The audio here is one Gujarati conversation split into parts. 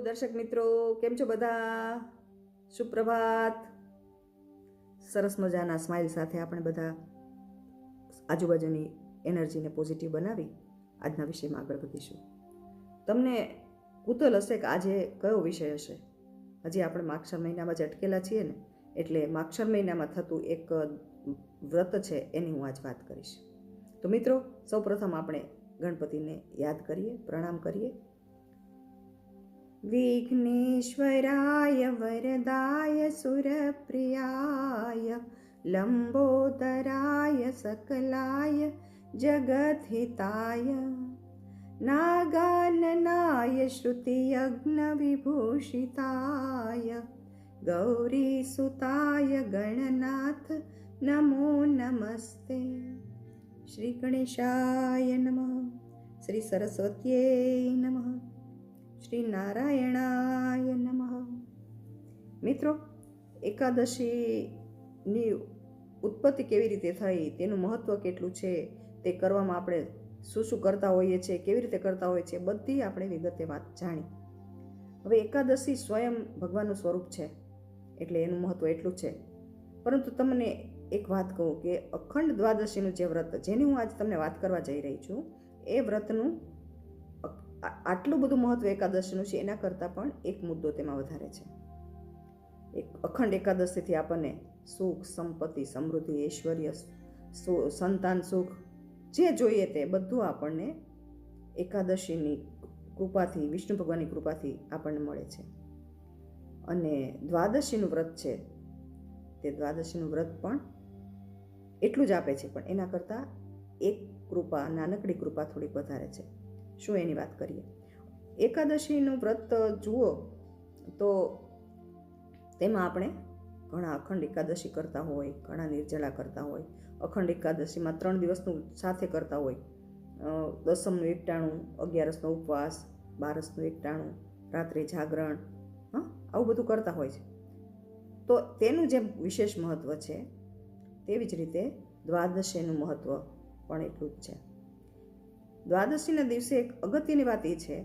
દર્શક મિત્રો, કેમ છો બધા? સુપ્રભાત. સરસ મજાના સ્માઇલ સાથે આપણે બધા આજુબાજુની એનર્જીને પોઝિટિવ બનાવી આજના વિષયમાં આગળ વધીશું. તમને કુતૂહલ હશે કે આજે કયો વિષય હશે. હજી આપણે માગશર મહિનામાં જ અટકેલા છીએ ને, એટલે માગશર મહિનામાં થતું એક વ્રત છે એની હું આજ વાત કરીશ. તો મિત્રો, સૌપ્રથમ આપણે ગણપતિને યાદ કરીએ, પ્રણામ કરીએ. વિઘ્નેશ્વરાય વરદાય સુરપ્રિયાય લંબોદરાય સકલાય જગતહિતાય નાગાનનાય શ્રુતિયજ્ઞ વિભૂષિતાય ગૌરીસુતાય ગણનાથ નમો નમસ્તે. શ્રી ગણેશાય નમઃ, શ્રી સરસ્વત્યે નમઃ, શ્રી નારાયણાય નમઃ. મિત્રો, એકાદશીની ઉત્પત્તિ કેવી રીતે થઈ, તેનું મહત્ત્વ કેટલું છે, તે કરવામાં આપણે શું શું કરતા હોઈએ છીએ, કેવી રીતે કરતા હોઈએ છીએ, બધી આપણે વિગતે વાત જાણી. હવે એકાદશી સ્વયં ભગવાનનું સ્વરૂપ છે, એટલે એનું મહત્ત્વ એટલું છે. પરંતુ તમને એક વાત કહું કે અખંડ દ્વાદશીનું જે વ્રત, જેની હું આજે તમને વાત કરવા જઈ રહી છું, એ વ્રતનું આટલું બધું મહત્વ એકાદશીનું છે, એના કરતાં પણ એક મુદ્દો તેમાં વધારે છે. એક અખંડ એકાદશીથી આપણને સુખ, સંપત્તિ, સમૃદ્ધિ, ઐશ્વર્ય, સંતાન સુખ, જે જોઈએ તે બધું આપણને એકાદશીની કૃપાથી, વિષ્ણુ ભગવાનની કૃપાથી આપણને મળે છે. અને દ્વાદશીનું વ્રત છે, તે દ્વાદશીનું વ્રત પણ એટલું જ આપે છે, પણ એના કરતાં એક કૃપા, નાનકડી કૃપા થોડીક વધારે છે. શું એની વાત કરીએ? એકાદશીનું વ્રત જુઓ તો તેમાં આપણે ઘણા અખંડ એકાદશી કરતા હોય, ઘણા નિર્જળા કરતા હોય. અખંડ એકાદશીમાં 3 દિવસનું સાથે કરતા હોય. દસમનું એકટાણું, 11સનો ઉપવાસ, 12સનું એકટાણું, રાત્રે જાગરણ, આવું બધું કરતા હોય છે. તો તેનું જે વિશેષ મહત્ત્વ છે, તેવી જ રીતે દ્વાદશીનું મહત્ત્વ પણ એટલું જ છે. દ્વાદશીના દિવસે એક અગત્યની વાત એ છે,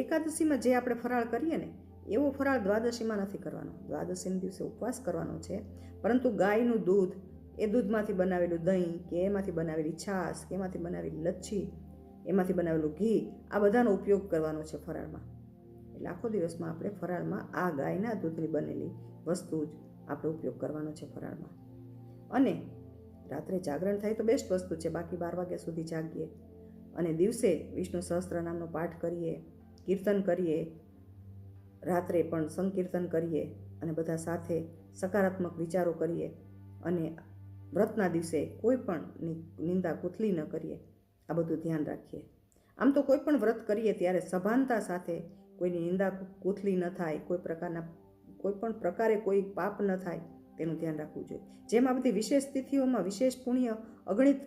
એકાદશીમાં જે આપણે ફરાળ કરીએ ને, એવો ફરાળ દ્વાદશીમાં નથી કરવાનો. દ્વાદશીના દિવસે ઉપવાસ કરવાનો છે, પરંતુ ગાયનું દૂધ, એ દૂધમાંથી બનાવેલું દહીં, કે એમાંથી બનાવેલી છાશ, કે એમાંથી બનાવેલી લચ્છી, એમાંથી બનાવેલું ઘી, આ બધાનો ઉપયોગ કરવાનો છે ફરાળમાં. એટલે આખો દિવસમાં આપણે ફરાળમાં આ ગાયના દૂધની બનેલી વસ્તુ જ આપણે ઉપયોગ કરવાનો છે ફરાળમાં. અને રાત્રે જાગરણ થાય તો બેસ્ટ વસ્તુ છે, બાકી 12 વાગ્યા સુધી જાગીએ અને દિવસે વિષ્ણુ સહસ્ત્રનામનો પાઠ કરીએ, કીર્તન કરીએ, રાત્રે પણ સંકીર્તન કરીએ અને બધા સાથે સકારાત્મક વિચારો કરીએ અને વ્રતના દિવસે કોઈ પણ નિંદા કુથલી ન કરીએ. આ બધું ધ્યાન રાખીએ. આમ તો કોઈ પણ વ્રત કરીએ ત્યારે સભાનતા સાથે, કોઈની નિંદા કુથલી ન થાય, કોઈ પણ પ્રકારે કોઈ પાપ ન થાય, તેનું ધ્યાન રાખવું જોઈએ. જેમ આ બધી વિશેષ તિથિઓમાં વિશેષ પુણ્ય, અગણિત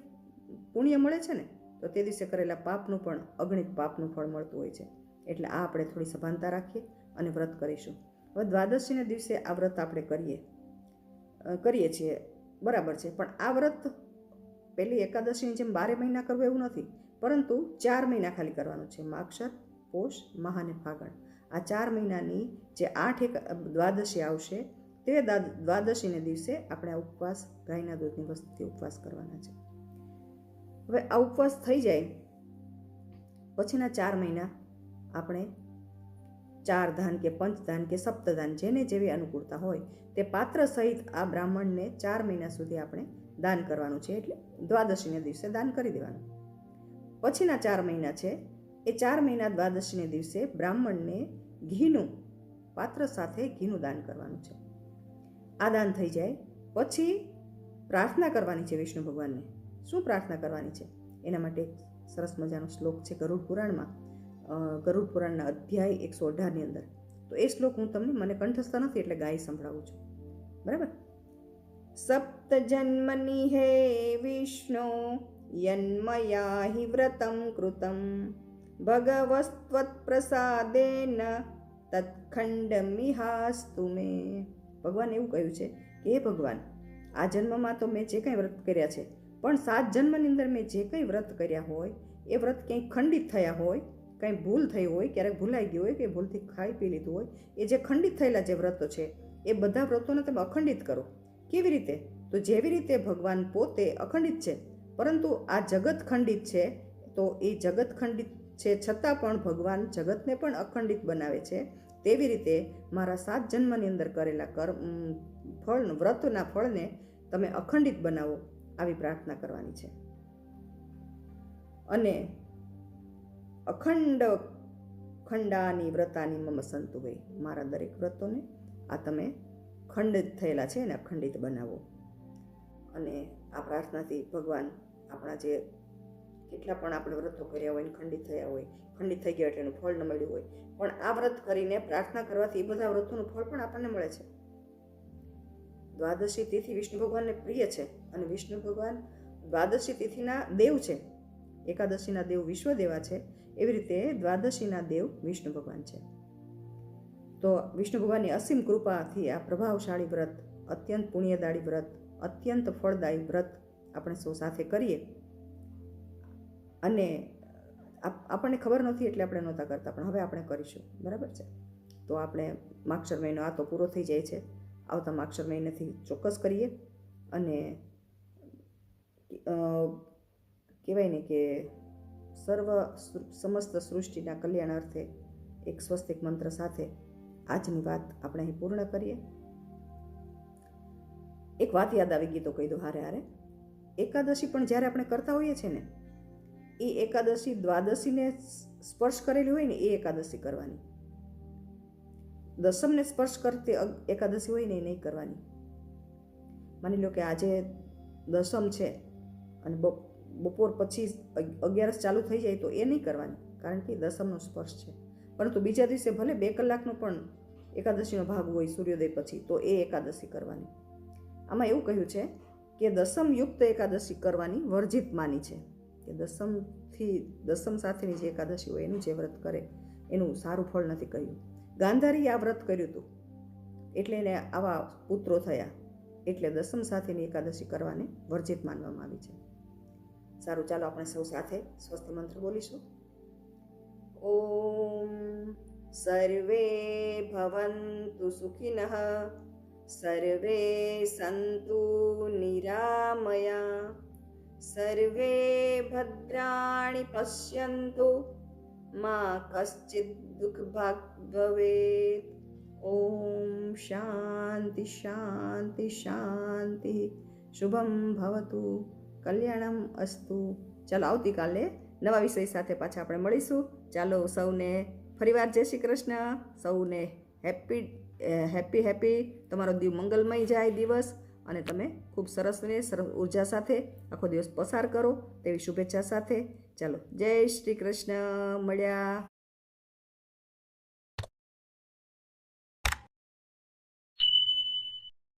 પુણ્ય મળે છે ને, તો તે દિવસે કરેલા પાપનું પણ અગણિત પાપનું ફળ મળતું હોય છે. એટલે આ આપણે થોડી સભાનતા રાખીએ અને વ્રત કરીશું. હવે દ્વાદશીના દિવસે આ વ્રત આપણે કરીએ છીએ, બરાબર છે. પણ આ વ્રત પહેલી એકાદશીની જેમ 12 મહિના કરવું એવું નથી, પરંતુ 4 મહિના ખાલી કરવાનું છે. માગશર, પોષ, મહા અને ફાગણ, આ 4 મહિનાની જે 8 દ્વાદશી આવશે, તે દ્વાદશીને દિવસે આપણે આ ઉપવાસ, ગાયના દૂધની વસ્તુથી ઉપવાસ કરવાના છે. હવે આ ઉપવાસ થઈ જાય પછીના 4 મહિના આપણે 4 ધાન કે પંચદાન કે સપ્તદાન, જેને જેવી અનુકૂળતા હોય તે પાત્ર સહિત આ બ્રાહ્મણને 4 મહિના સુધી આપણે દાન કરવાનું છે. એટલે દ્વાદશીના દિવસે દાન કરી દેવાનું. પછીના 4 મહિના છે, એ 4 મહિના દ્વાદશીને દિવસે બ્રાહ્મણને ઘીનું, પાત્ર સાથે ઘીનું દાન કરવાનું છે. આ દાન થઈ જાય પછી પ્રાર્થના કરવાની છે વિષ્ણુ ભગવાનને. શું પ્રાર્થના કરવાની છે? એના માટે એક સરસ મજાનો શ્લોક છે ગરુડ પુરાણમાં, ગરુડ પુરાણના અધ્યાય 118ની અંદર. તો એ શ્લોક હું તમને, મને કંઠસ્થ નથી એટલે ગાઈ સંભળાવું છું, બરાબર? સપ્ત જન્મની હે વિષ્ણુ યન્મયા હિ વ્રતમ કૃતમ ભગવસ્ત્વત પ્રસાદેન તત્ખંડમિહાસ્તુ મે. ભગવાન એવું કહ્યું છે કે હે ભગવાન, આ જન્મમાં તો મેં જે કંઈ વ્રત કર્યા છે, પણ 7 જન્મની અંદર મેં જે કંઈ વ્રત કર્યા હોય, એ વ્રત ક્યાંય ખંડિત થયા હોય કંઈ ભૂલ થઈ હોય, ક્યારેક ભૂલાઈ ગયું હોય કે ભૂલથી ખાઈ પી લીધું હોય, એ જે ખંડિત થયેલા જે વ્રતો છે એ બધા વ્રતોને તમે અખંડિત કરો. કેવી રીતે? તો જેવી રીતે ભગવાન પોતે અખંડિત છે, પરંતુ આ જગત ખંડિત છે, તો એ જગત ખંડિત છે છતાં પણ ભગવાન જગતને પણ અખંડિત બનાવે છે. તેવી રીતે મારા 7 જન્મની અંદર કરેલા વ્રતના ફળને તમે અખંડિત બનાવો, આવી પ્રાર્થના કરવાની છે. અને અખંડ ખંડાની વ્રતાની મમ સંતુ હોય, મારા દરેક વ્રતોને આ તમે ખંડિત થયેલા છે એને અખંડિત બનાવો. અને આ પ્રાર્થનાથી ભગવાન આપણા જે કેટલા પણ આપણે વ્રતો કર્યા હોય, ખંડિત થયા હોય, ખંડિત થઈ ગયા એટલે એનું ફળ ન મળ્યું હોય, પણ આ વ્રત કરીને પ્રાર્થના કરવાથી એ બધા વ્રતોનું ફળ પણ આપણને મળે છે. દ્વાદશી તિથિ વિષ્ણુ ભગવાનને પ્રિય છે, અને વિષ્ણુ ભગવાન દ્વાદશી તિથિના દેવ છે. એકાદશીના દેવ વિશ્વદેવા છે, એવી રીતે દ્વાદશીના દેવ વિષ્ણુ ભગવાન છે. તો વિષ્ણુ ભગવાનની અસીમ કૃપાથી આ પ્રભાવશાળી વ્રત, અત્યંત પુણ્યદાળી વ્રત, અત્યંત ફળદાયી વ્રત આપણે સૌ સાથે કરીએ. અને આપણને ખબર નથી એટલે આપણે નહોતા કરતા, પણ હવે આપણે કરીશું. બરાબર છે? તો આપણે માગશર મહિનો આ તો પૂરો થઈ જાય છે, આવતા માગશર મહિનાથી ચોક્કસ કરીએ. અને કહેવાય ને કે સમસ્ત સૃષ્ટિના કલ્યાણ અર્થે એક સ્વસ્તિક મંત્ર સાથે આજની વાત આપણે અહીં પૂર્ણ કરીએ. એક વાત યાદ આવી ગઈ તો કહી દો હારે હારે. એકાદશી પણ જ્યારે આપણે કરતા હોઈએ છીએ ને, એ એકાદશી દ્વાદશીને સ્પર્શ કરેલી હોય ને એ એકાદશી કરવાની. દસમને સ્પર્શ કરતી એકાદશી હોય ને એ નહીં કરવાની. માની લો કે આજે દસમ છે અને બપોર પછી 11 ચાલુ થઈ જાય તો એ નહીં કરવાની, કારણ કે દસમનો સ્પર્શ છે. પરંતુ બીજા દિવસે ભલે 2 કલાકનો પણ એકાદશીનો ભાગ હોય સૂર્યોદય પછી, તો એ એકાદશી કરવાની. આમાં એવું કહ્યું છે કે દસમ યુક્ત એકાદશી કરવાની વર્જિત માની છે, કે દસમ સાથેની જે એકાદશી હોય એનું જે વ્રત કરે એનું સારું ફળ નથી કહ્યું. ગાંધારીએ આ વ્રત કર્યું હતું એટલે એને આવા પુત્રો થયા, એટલે દસમ સાથેની એકાદશી કરવાને વર્જિત માનવામાં આવી છે. સારું, ચાલો આપણે સૌ સાથે સ્વસ્તિ મંત્ર બોલીશું. ઓમ સર્વે ભવન્તુ સુખિનઃ, સર્વે સંતુ નિરામયા, સર્વે ભદ્રાણિ પશ્યન્તુ, મા કશ્ચિદ દુઃખભાગ ભવેત. ઓમ શાંતિ શાંતિ શાંતિ. શુભમ ભવતુ, કલ્યાણમ અસ્તુ. ચાલો આવતીકાલે નવા વિષય સાથે પાછા આપણે મળીશું. ચાલો સૌને ફરીવાર જય શ્રી કૃષ્ણ. સૌને હેપી તમારો મંગલમય જાય દિવસ, અને તમે ખૂબ સરસ ઉર્જા સાથે આખો દિવસ પસાર કરો તેવી શુભેચ્છા સાથે. ચાલો, જય શ્રી કૃષ્ણ. મળ્યા.